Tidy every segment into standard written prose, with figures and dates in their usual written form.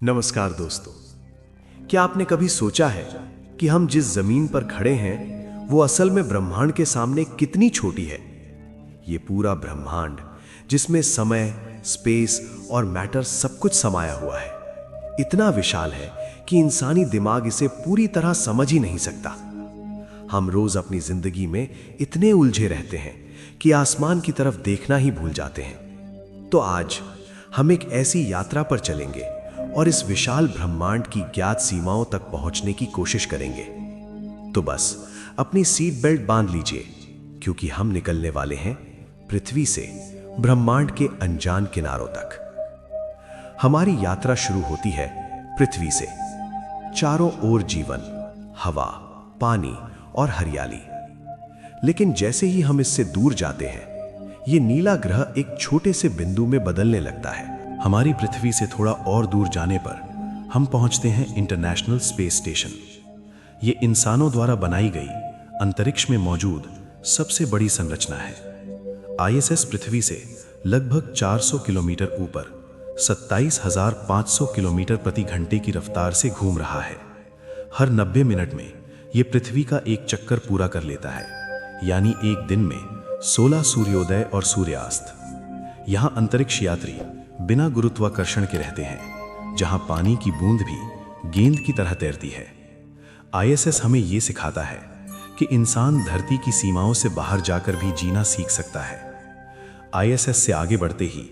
नमस्कार दोस्तों। क्या आपने कभी सोचा है कि हम जिस जमीन पर खड़े हैं वो असल में ब्रह्मांड के सामने कितनी छोटी है? ये पूरा ब्रह्मांड जिसमें समय, स्पेस और मैटर सब कुछ समाया हुआ है, इतना विशाल है कि इंसानी दिमाग इसे पूरी तरह समझ ही नहीं सकता। हम रोज अपनी जिंदगी में इतने उलझे रहते हैं कि आसमान की तरफ देखना ही भूल जाते हैं। तो आज हम एक ऐसी यात्रा पर चलेंगे और इस विशाल ब्रह्मांड की ज्ञात सीमाओं तक पहुंचने की कोशिश करेंगे। तो बस अपनी सीट बेल्ट बांध लीजिए, क्योंकि हम निकलने वाले हैं पृथ्वी से ब्रह्मांड के अनजान किनारों तक। हमारी यात्रा शुरू होती है पृथ्वी से। चारों ओर जीवन, हवा, पानी और हरियाली। लेकिन जैसे ही हम इससे दूर जाते हैं, ये नीला ग्रह एक छोटे से बिंदु में बदलने लगता है। हमारी पृथ्वी से थोड़ा और दूर जाने पर हम पहुंचते हैं इंटरनेशनल स्पेस स्टेशन। ये इंसानों द्वारा बनाई गई अंतरिक्ष में मौजूद सबसे बड़ी संरचना है। आईएसएस पृथ्वी से लगभग 400 किलोमीटर ऊपर 27,500 किलोमीटर प्रति घंटे की रफ्तार से घूम रहा है। हर 90 मिनट में ये पृथ्वी का एक चक्कर पूरा कर लेता है, यानी एक दिन में 16 सूर्योदय और सूर्यास्त। यहाँ अंतरिक्ष यात्री बिना गुरुत्वाकर्षण के रहते हैं, जहां पानी की बूंद भी गेंद की तरह तैरती है। आईएसएस हमें यह सिखाता है कि इंसान धरती की सीमाओं से बाहर जाकर भी जीना सीख सकता है। आईएसएस से आगे बढ़ते ही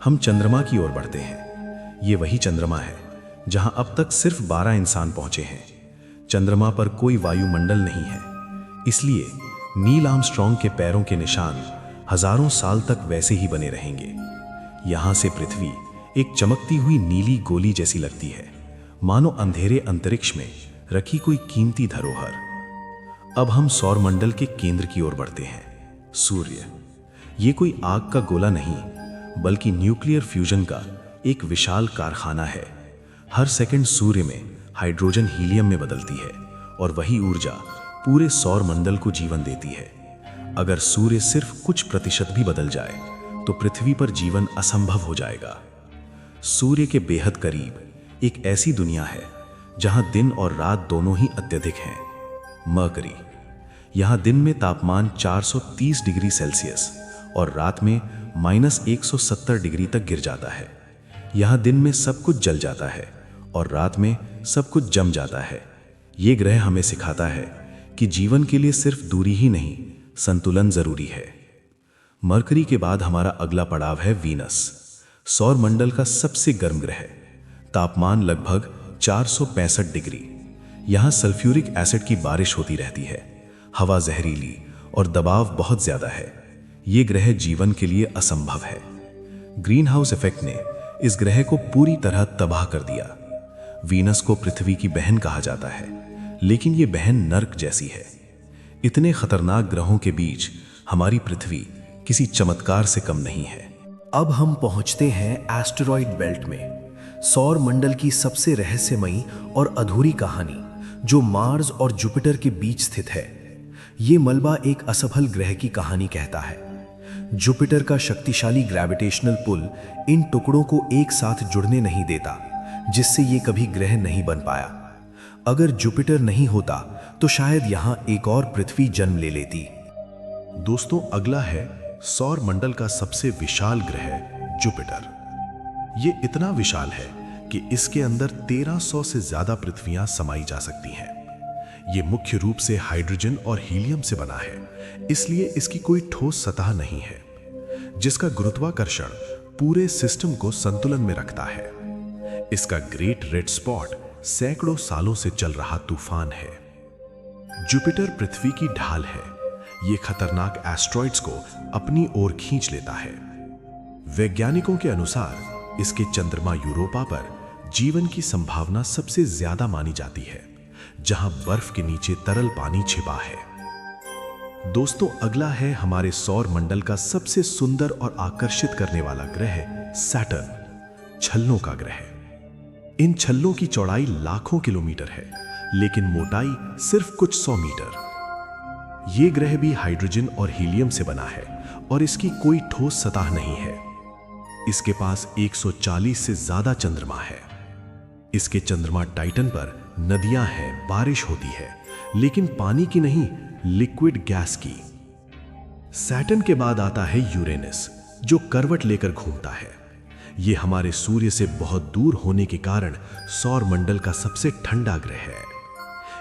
हम चंद्रमा की ओर बढ़ते हैं। ये वही चंद्रमा है जहां अब तक सिर्फ 12 इंसान पहुंचे हैं। चंद्रमा पर कोई वायुमंडल नहीं है, इसलिए नील आर्मस्ट्रांग के पैरों के निशान हजारों साल तक वैसे ही बने रहेंगे। यहां से पृथ्वी एक चमकती हुई नीली गोली जैसी लगती है, मानो अंधेरे अंतरिक्ष में रखी कोई कीमती धरोहर। अब हम सौरमंडल के केंद्र की ओर बढ़ते हैं। सूर्य ये कोई आग का गोला नहीं, बल्कि न्यूक्लियर फ्यूजन का एक विशाल कारखाना है। हर सेकंड सूर्य में हाइड्रोजन हीलियम में बदलती है और वही ऊर्जा पूरे सौरमंडल को जीवन देती है। अगर सूर्य सिर्फ कुछ प्रतिशत भी बदल जाए तो पृथ्वी पर जीवन असंभव हो जाएगा। सूर्य के बेहद करीब एक ऐसी दुनिया है जहां दिन और रात दोनों ही अत्यधिक हैं। मरकरी यहां दिन में तापमान 430 डिग्री सेल्सियस और रात में -170 डिग्री तक गिर जाता है। यहां दिन में सब कुछ जल जाता है और रात में सब कुछ जम जाता है। ये ग्रह हमें सिखाता है कि जीवन के लिए सिर्फ दूरी ही नहीं, संतुलन जरूरी है। मरकरी के बाद हमारा अगला पड़ाव है वीनस, सौरमंडल का सबसे गर्म ग्रह। तापमान लगभग 465 डिग्री। यहां सल्फ्यूरिक एसिड की बारिश होती रहती है, हवा जहरीली और दबाव बहुत ज्यादा है। यह ग्रह जीवन के लिए असंभव है। ग्रीन हाउस इफेक्ट ने इस ग्रह को पूरी तरह तबाह कर दिया। वीनस को पृथ्वी की बहन कहा जाता है, लेकिन यह बहन नर्क जैसी है। इतने खतरनाक ग्रहों के बीच हमारी पृथ्वी किसी चमत्कार से कम नहीं है। अब हम पहुंचते हैं एस्टेरॉयड बेल्ट में, सौर मंडल की सबसे रहस्यमयी और अधूरी कहानी, जो मार्स और जुपिटर के बीच स्थित है। ये मलबा एक असफल ग्रह की कहानी कहता है। जुपिटर का शक्तिशाली ग्रेविटेशनल पुल इन टुकड़ों को एक साथ जुड़ने नहीं देता, जिससे ये कभी ग्रह नहीं बन पाया। अगर जुपिटर नहीं होता तो शायद यहां एक और पृथ्वी जन्म ले लेती। दोस्तों, अगला है सौर मंडल का सबसे विशाल ग्रह जुपिटर। ये इतना विशाल है कि इसके अंदर 1300 से ज्यादा पृथ्वियां समाई जा सकती हैं। ये मुख्य रूप से हाइड्रोजन और हीलियम से बना है, इसलिए इसकी कोई ठोस सतह नहीं है, जिसका गुरुत्वाकर्षण पूरे सिस्टम को संतुलन में रखता है। इसका ग्रेट रेड स्पॉट सैकड़ों सालों से चल रहा तूफान है। जुपिटर पृथ्वी की ढाल है। ये खतरनाक एस्ट्रॉइड्स को अपनी ओर खींच लेता है। वैज्ञानिकों के अनुसार इसके चंद्रमा यूरोपा पर जीवन की संभावना सबसे ज्यादा मानी जाती है, जहां बर्फ के नीचे तरल पानी छिपा है। दोस्तों, अगला है हमारे सौर मंडल का सबसे सुंदर और आकर्षित करने वाला ग्रह सैटर्न, छल्लों का ग्रह। इन छल्लों की चौड़ाई लाखों किलोमीटर है, लेकिन मोटाई सिर्फ कुछ 100 मीटर। ये ग्रह भी हाइड्रोजन और हीलियम से बना है और इसकी कोई ठोस सतह नहीं है। इसके पास 140 से ज्यादा चंद्रमा है। इसके चंद्रमा टाइटन पर नदियां हैं, बारिश होती है, लेकिन पानी की नहीं, लिक्विड गैस की। सैटर्न के बाद आता है यूरेनस, जो करवट लेकर घूमता है। ये हमारे सूर्य से बहुत दूर होने के कारण सौर मंडल का सबसे ठंडा ग्रह है।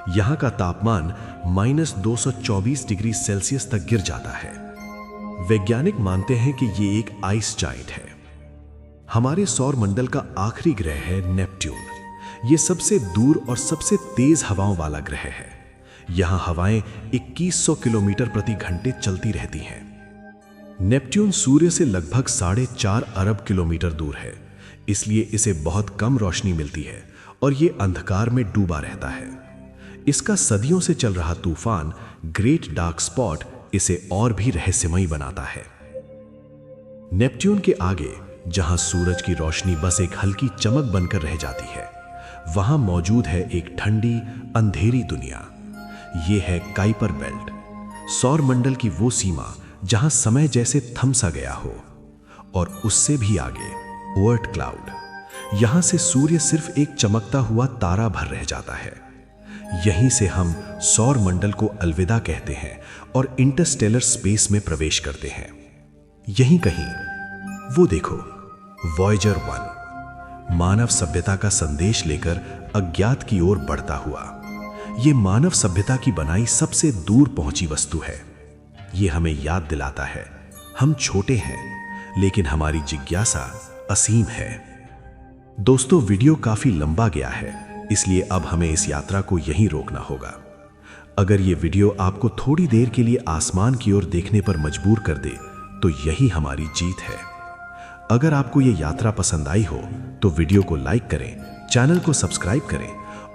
यहां का तापमान -224 डिग्री सेल्सियस तक गिर जाता है। वैज्ञानिक मानते हैं कि ये एक आइस जाइंट है। हमारे सौर मंडल का आखिरी ग्रह है नेपट्यून। ये सबसे दूर और सबसे तेज हवाओं वाला ग्रह है। यहां हवाएं 2100 किलोमीटर प्रति घंटे चलती रहती हैं। नेपट्यून सूर्य से लगभग 4.5 अरब किलोमीटर दूर है, इसलिए इसे बहुत कम रोशनी मिलती है और ये अंधकार में डूबा रहता है। इसका सदियों से चल रहा तूफान ग्रेट डार्क स्पॉट इसे और भी रहस्यमयी बनाता है। नेपट्यून के आगे, जहां सूरज की रोशनी बस एक हल्की चमक बनकर रह जाती है, वहां मौजूद है एक ठंडी अंधेरी दुनिया। ये है काइपर बेल्ट, सौर मंडल की वो सीमा जहां समय जैसे थम सा गया हो। और उससे भी आगे ओर्ट क्लाउड। यहां से सूर्य सिर्फ एक चमकता हुआ तारा भर रह जाता है। यहीं से हम सौर मंडल को अलविदा कहते हैं और इंटरस्टेलर स्पेस में प्रवेश करते हैं। यहीं कहीं वो देखो, वॉयेजर 1 मानव सभ्यता का संदेश लेकर अज्ञात की ओर बढ़ता हुआ। ये मानव सभ्यता की बनाई सबसे दूर पहुंची वस्तु है। ये हमें याद दिलाता है, हम छोटे हैं, लेकिन हमारी जिज्ञासा असीम है। दोस्तों, वीडियो काफी लंबा गया है, इसलिए अब हमें इस यात्रा को यहीं रोकना होगा। अगर ये वीडियो आपको थोड़ी देर के लिए आसमान की ओर देखने पर मजबूर कर दे, तो यही हमारी जीत है। अगर आपको ये यात्रा पसंद आई हो तो वीडियो को लाइक करें, चैनल को सब्सक्राइब करें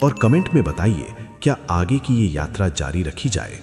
और कमेंट में बताइए क्या आगे की ये यात्रा जारी रखी जाए।